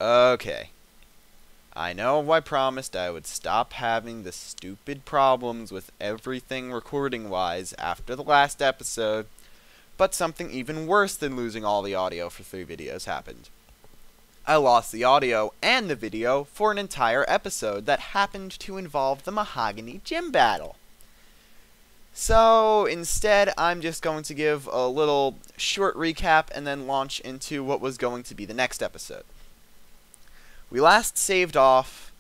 Okay. I know I promised I would stop having the stupid problems with everything recording-wise after the last episode, but something even worse than losing all the audio for 3 videos happened. I lost the audio and the video for an entire episode that happened to involve the Mahogany Gym Battle. So, instead, I'm just going to give a little short recap and then launch into what was going to be the next episode. We last saved off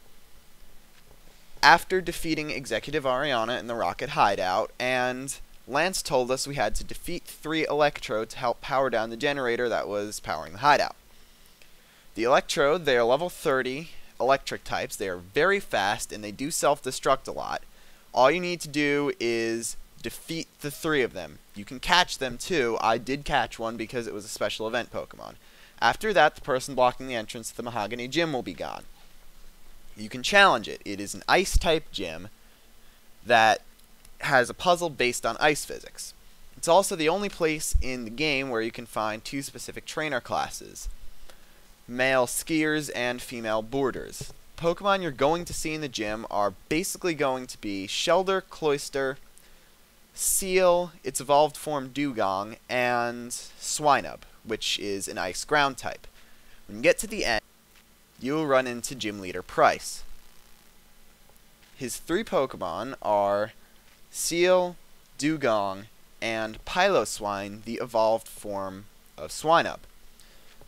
after defeating Executive Ariana in the Rocket Hideout, and Lance told us we had to defeat 3 Electro to help power down the generator that was powering the hideout. The Electrode, they are level 30 electric types. They are very fast, and they do self-destruct a lot. All you need to do is defeat the 3 of them. You can catch them too. I did catch one because it was a special event Pokemon. After that, the person blocking the entrance to the Mahogany Gym will be gone. You can challenge it. It is an Ice-type gym that has a puzzle based on ice physics. It's also the only place in the game where you can find 2 specific trainer classes: male skiers and female boarders. Pokemon you're going to see in the gym are basically going to be Shelder, Cloyster, Seal, its evolved form Dugong, and Swinub, which is an ice ground type. When you get to the end, you will run into Gym Leader Price. His 3 Pokemon are Seal, Dugong, and Piloswine, the evolved form of Swinub.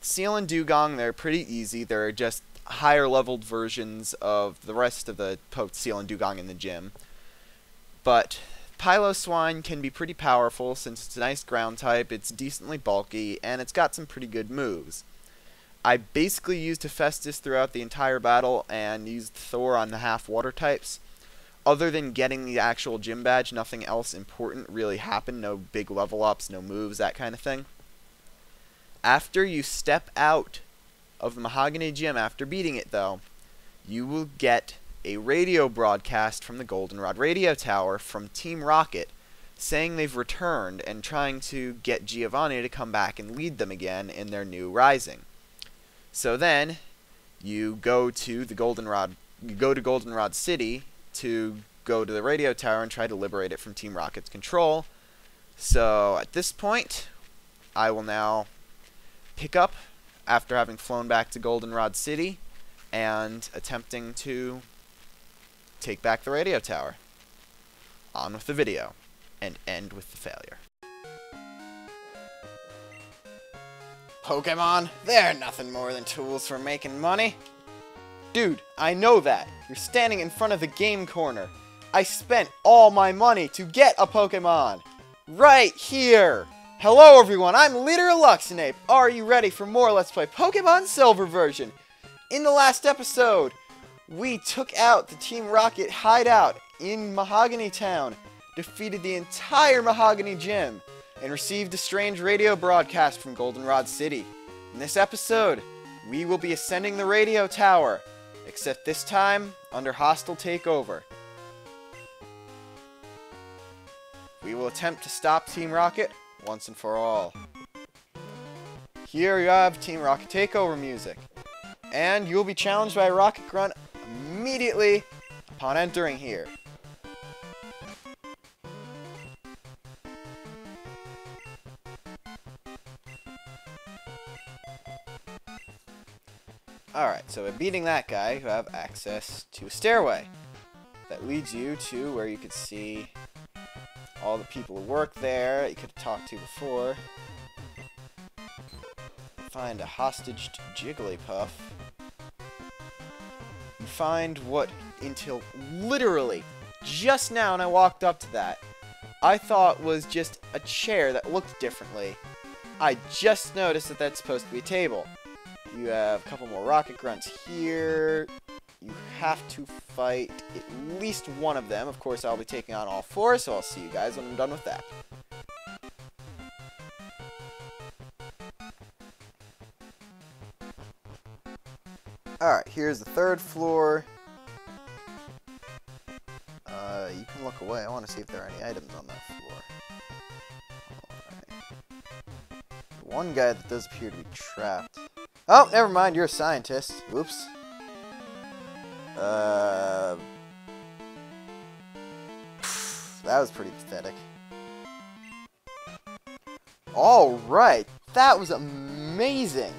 Seal and Dugong, they're pretty easy. They're just higher leveled versions of the rest of the Seal and Dugong in the gym. But Piloswine can be pretty powerful since it's a nice ground type, it's decently bulky, and it's got some pretty good moves. I basically used HEPHAESTUS throughout the entire battle and used Thor on the half water types. Other than getting the actual gym badge, nothing else important really happened. No big level ups, no moves, that kind of thing. After you step out of the Mahogany Gym after beating it, though, you will get a radio broadcast from the Goldenrod radio tower from Team Rocket saying they've returned and trying to get Giovanni to come back and lead them again in their new rising. So then you go to Goldenrod City to go to the radio tower and try to liberate it from Team Rocket's control. So at this point, I will now pick up after having flown back to Goldenrod City and attempting to take back the radio tower. On with the video, and end with the failure. Pokemon, they're nothing more than tools for making money. Dude, I know that. You're standing in front of the game corner. I spent all my money to get a Pokemon. Right here. Hello everyone, I'm LeaderofLuxinape. Are you ready for more Let's Play Pokemon Silver version? In the last episode, we took out the Team Rocket hideout in Mahogany Town, defeated the entire Mahogany Gym, and received a strange radio broadcast from Goldenrod City. In this episode, we will be ascending the radio tower, except this time under hostile takeover. We will attempt to stop Team Rocket once and for all. Here you have Team Rocket takeover music, and you will be challenged by a Rocket Grunt immediately upon entering here. Alright, so by beating that guy, you have access to a stairway that leads you to where you could see all the people who work there that you could have talked to before. Find a hostage Jigglypuff. You find what, until literally just now when I walked up to that, I thought was just a chair that looked differently. I just noticed that that's supposed to be a table. You have a couple more Rocket Grunts here. You have to fight at least one of them. Of course, I'll be taking on all 4, so I'll see you guys when I'm done with that. Alright, here's the 3rd floor. You can look away. I want to see if there are any items on that floor. Alright. One guy that does appear to be trapped. Oh, never mind, you're a scientist. Whoops. That was pretty pathetic. Alright, that was amazing!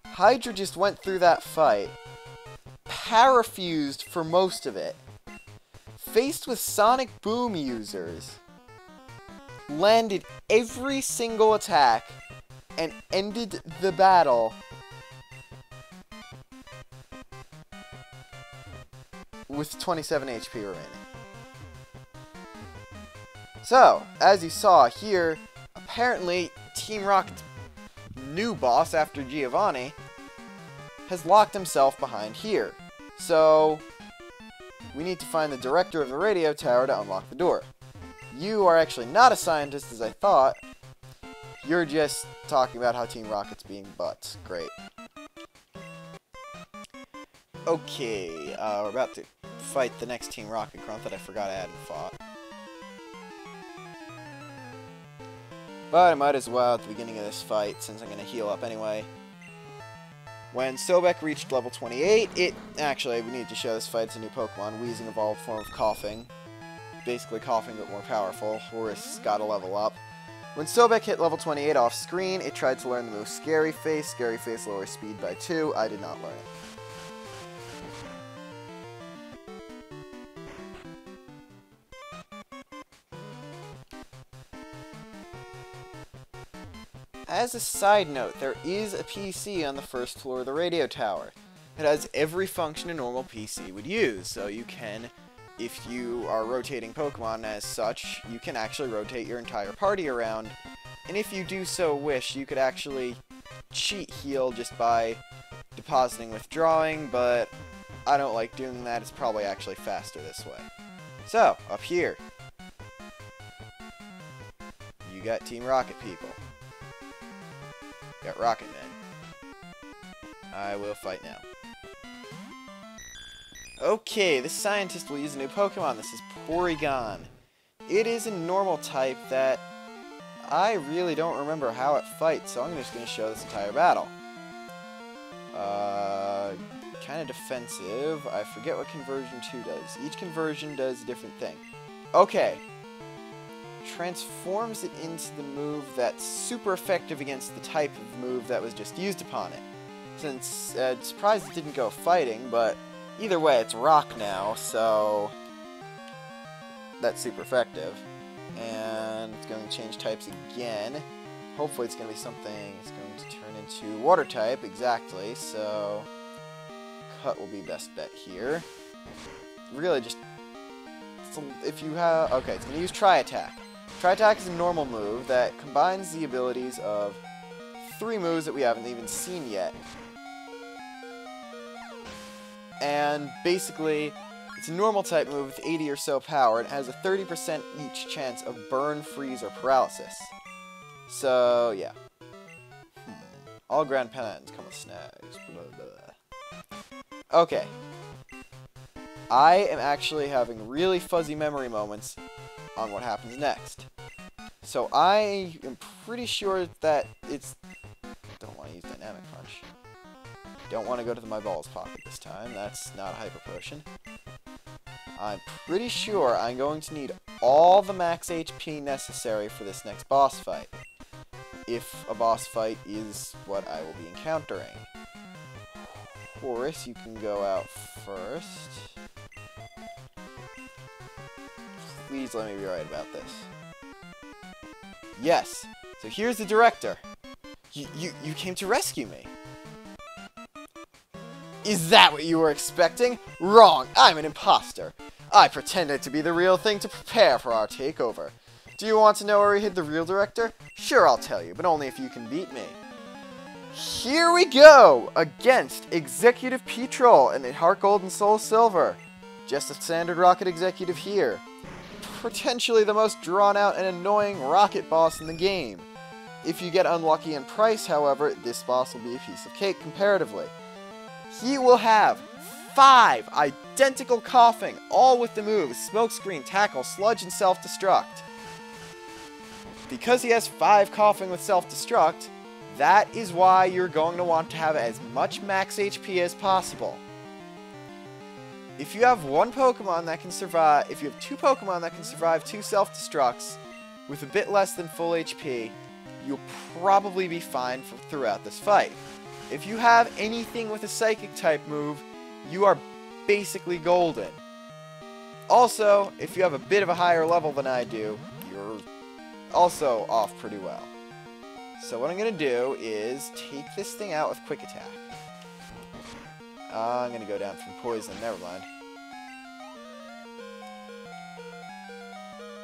Hydra just went through that fight, parafused for most of it, faced with Sonic Boom users, landed every single attack, and ended the battle with 27 HP remaining. So, as you saw here, apparently Team Rocket's new boss after Giovanni has locked himself behind here. So, we need to find the director of the radio tower to unlock the door. You are actually not a scientist as I thought. You're just talking about how Team Rocket's being butts. Great. Okay, we're about to fight the next Team Rocket grunt that I forgot I hadn't fought. But I might as well at the beginning of this fight, since I'm going to heal up anyway. When Sobek reached level 28, actually, we need to show this fight. It's a new Pokemon, Wheezing evolved form of Coughing. Basically Coughing, but more powerful. HORUS got to level up. When Sobek hit level 28 off screen, it tried to learn the move Scary Face. Scary Face lowers speed by 2. I did not learn it. As a side note, there is a PC on the first floor of the radio tower. It has every function a normal PC would use, so you can, if you are rotating Pokemon as such, you can actually rotate your entire party around, and if you do so wish, you could actually cheat heal just by depositing withdrawing, but I don't like doing that. It's probably actually faster this way. So, up here, you got Team Rocket people. Got Rocket Men. I will fight now. Okay, this scientist will use a new Pokemon. This is Porygon. It is a normal type that I really don't remember how it fights, so I'm just going to show this entire battle. Kind of defensive. I forget what conversion 2 does. Each conversion does a different thing. Okay. Transforms it into the move that's super effective against the type of move that was just used upon it. Since, surprised it didn't go fighting, but either way, it's rock now, so that's super effective. And it's going to change types again. Hopefully it's going to be something, it's going to turn into water type, exactly, so Cut will be best bet here. Really just, if you have, okay, it's going to use Tri-Attack. Tri-Attack is a normal move that combines the abilities of 3 moves that we haven't even seen yet. And basically, it's a normal type move with 80 or so power, and it has a 30% each chance of burn, freeze, or paralysis. So, yeah. All ground patterns come with snags. Blah, blah. Okay. I am actually having really fuzzy memory moments on what happens next. So I am pretty sure that it's... Don't want to use Dynamic Punch. Don't want to go to my balls pocket this time. That's not a Hyper Potion. I'm pretty sure I'm going to need all the max HP necessary for this next boss fight. If a boss fight is what I will be encountering. HORUS, you can go out first. Please let me be right about this. Yes. So here's the director. You came to rescue me. Is that what you were expecting? Wrong. I'm an imposter. I pretended to be the real thing to prepare for our takeover. Do you want to know where we hid the real director? Sure, I'll tell you, but only if you can beat me. Here we go! Against Executive Petrol and Heart Gold and Soul Silver. Just a standard Rocket Executive here. Potentially the most drawn-out and annoying Rocket boss in the game. If you get unlucky in price, however, this boss will be a piece of cake comparatively. He will have 5 identical coughing, all with the moves Smokescreen, Tackle, Sludge, and Self-Destruct. Because he has 5 coughing with Self-Destruct, That is why you're going to want to have as much max HP as possible. If you have one Pokemon that can survive, if you have two Pokemon that can survive 2 self-destructs with a bit less than full HP, you'll probably be fine throughout this fight. If you have anything with a Psychic type move, you are basically golden. Also, if you have a bit of a higher level than I do, you're also off pretty well. So what I'm going to do is take this thing out with Quick Attack. I'm going to go down from Poison, never mind.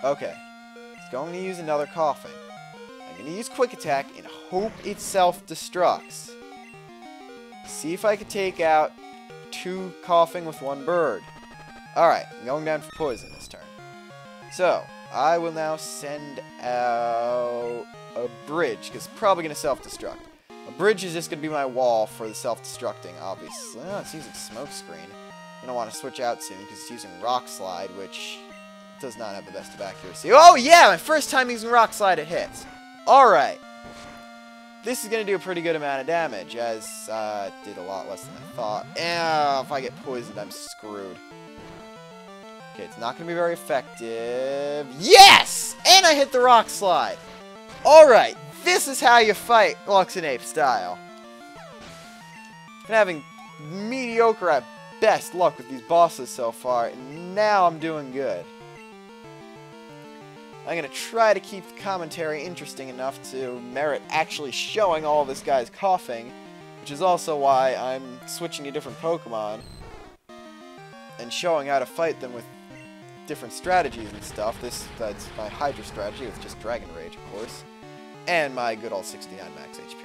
Okay, it's going to use another Coughing. I'm going to use Quick Attack and hope it self-destructs. See if I can take out 2 Coughing with 1 bird. Alright, I'm going down for Poison this turn. So, I will now send out a Bridge, because it's probably going to self-destruct. A Bridge is just going to be my wall for the self-destructing, obviously. Oh, it's using Smoke Screen. I'm going to want to switch out soon, because it's using Rock Slide, which does not have the best of accuracy. Oh, yeah! My first time using Rock Slide, it hits. Alright. This is going to do a pretty good amount of damage, as it did a lot less than I thought. If I get poisoned, I'm screwed. Okay, it's not going to be very effective. Yes! And I hit the Rock Slide. Alright, this is how you fight Luxinape style. Been having mediocre at best luck with these bosses so far, and now I'm doing good. I'm going to try to keep the commentary interesting enough to merit actually showing all this guy's coughing, which is also why I'm switching to different Pokemon and showing how to fight them with different strategies and stuff. That's my Hydra strategy with just Dragon Rage, of course, and my good old 69 max HP.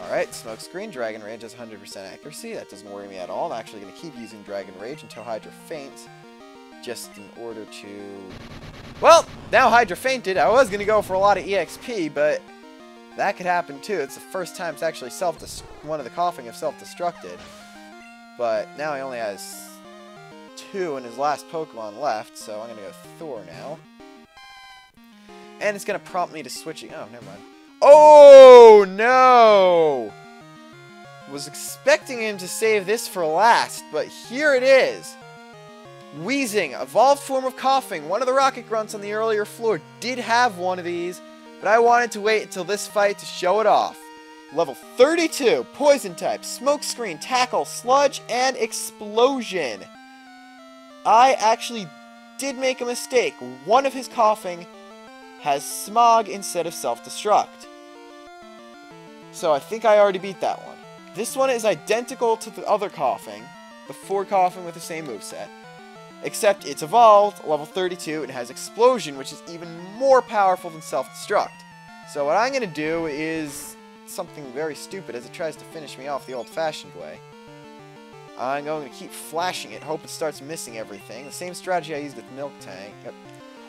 Alright, Smoke Screen, Dragon Rage has 100% accuracy. That doesn't worry me at all. I'm actually going to keep using Dragon Rage until Hydra faints, just in order to... Well, now Hydra fainted. I was going to go for a lot of EXP, but that could happen too. It's the first time it's actually one of the coughing have self-destructed. But now he only has 2 in his last Pokemon left, so I'm going to go Thor now. And it's going to prompt me to switching... Oh, never mind. Oh, no! Was expecting him to save this for last, but here it is. Wheezing, evolved form of coughing. One of the Rocket Grunts on the earlier floor did have one of these, but I wanted to wait until this fight to show it off. Level 32, Poison type, Smoke Screen, Tackle, Sludge, and Explosion. I actually did make a mistake. One of his coughing has Smog instead of Self-Destruct. So I think I already beat that one. This one is identical to the other coughing, the 4 coughing with the same moveset. Except it's evolved, level 32, and has Explosion, which is even more powerful than Self-Destruct. So what I'm going to do is something very stupid as it tries to finish me off the old-fashioned way. I'm going to keep flashing it, hope it starts missing everything. The same strategy I used with Milk Tank. Yep.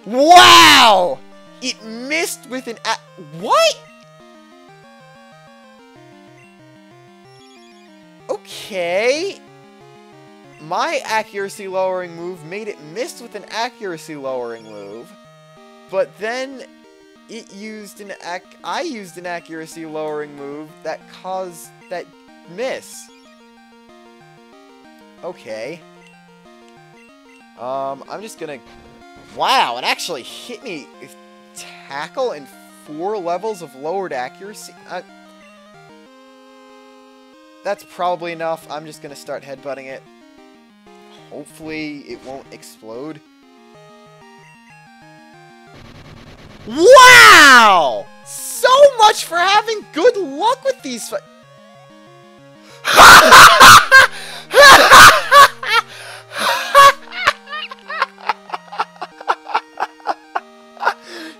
Wow! It missed with an... What? Okay... My accuracy lowering move made it miss with an accuracy lowering move, but then it used I used an accuracy lowering move that caused that miss. Okay. I'm just gonna... Wow, it actually hit me with Tackle and 4 levels of lowered accuracy. That's probably enough. I'm just gonna start headbutting it. Hopefully, it won't explode. Wow! So much for having good luck with these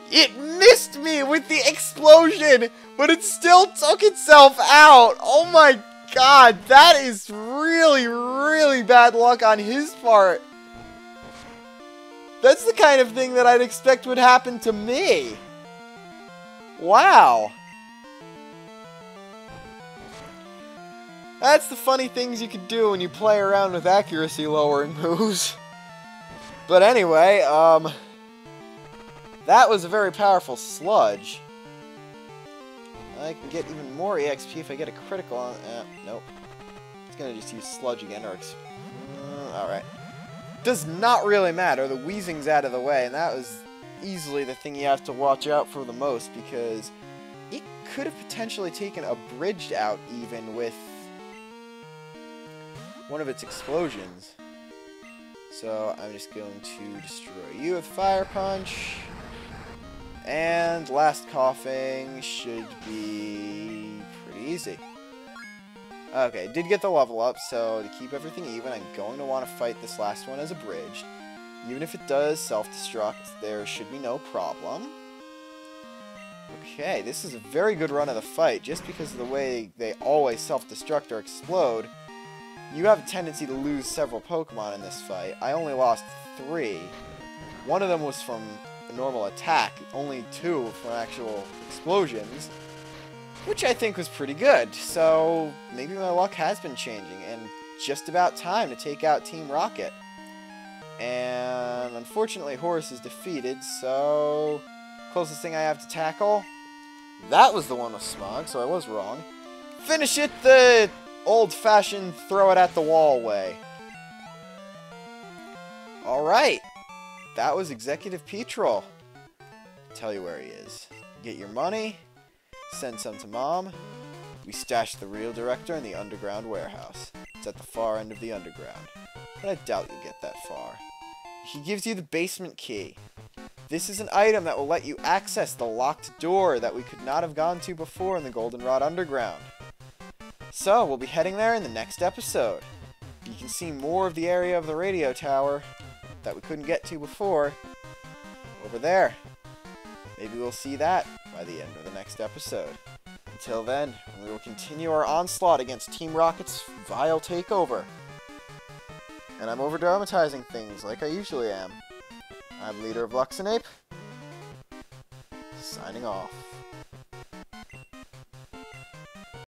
It missed me with the explosion, but it still took itself out. Oh my God, that is really, really bad luck on his part. That's the kind of thing that I'd expect would happen to me. Wow. That's the funny things you can do when you play around with accuracy lowering moves. But anyway, that was a very powerful Sludge. I can get even more EXP if I get a critical on... nope. It's gonna just use Sludge again, or... alright. Does not really matter. The Weezing's out of the way, and that was easily the thing you have to watch out for the most, because it could have potentially taken Abridged out even with one of its explosions. So I'm just going to destroy you with Fire Punch. And last coughing should be pretty easy. Okay, did get the level up, so to keep everything even, I'm going to want to fight this last one as Abridged. Even if it does self-destruct, there should be no problem. Okay, this is a very good run of the fight, just because of the way they always self-destruct or explode. You have a tendency to lose several Pokemon in this fight. I only lost 3. One of them was from a normal attack, only 2 from actual explosions, which I think was pretty good. So maybe my luck has been changing, and just about time to take out Team Rocket. And unfortunately, HORUS is defeated, so closest thing I have to tackle, that was the one with Smog, so I was wrong. Finish it the old-fashioned throw it at the wall way. Alright, that was Executive Petrol. Tell you where he is. Get your money, send some to Mom. We stashed the real director in the underground warehouse. It's at the far end of the underground, but I doubt you'll get that far. He gives you the basement key. This is an item that will let you access the locked door that we could not have gone to before in the Goldenrod Underground. So, we'll be heading there in the next episode. You can see more of the area of the radio tower that we couldn't get to before over there. Maybe we'll see that by the end of the next episode. Until then, we will continue our onslaught against Team Rocket's vile takeover. And I'm over-dramatizing things like I usually am. I'm LeaderofLuxinape, signing off.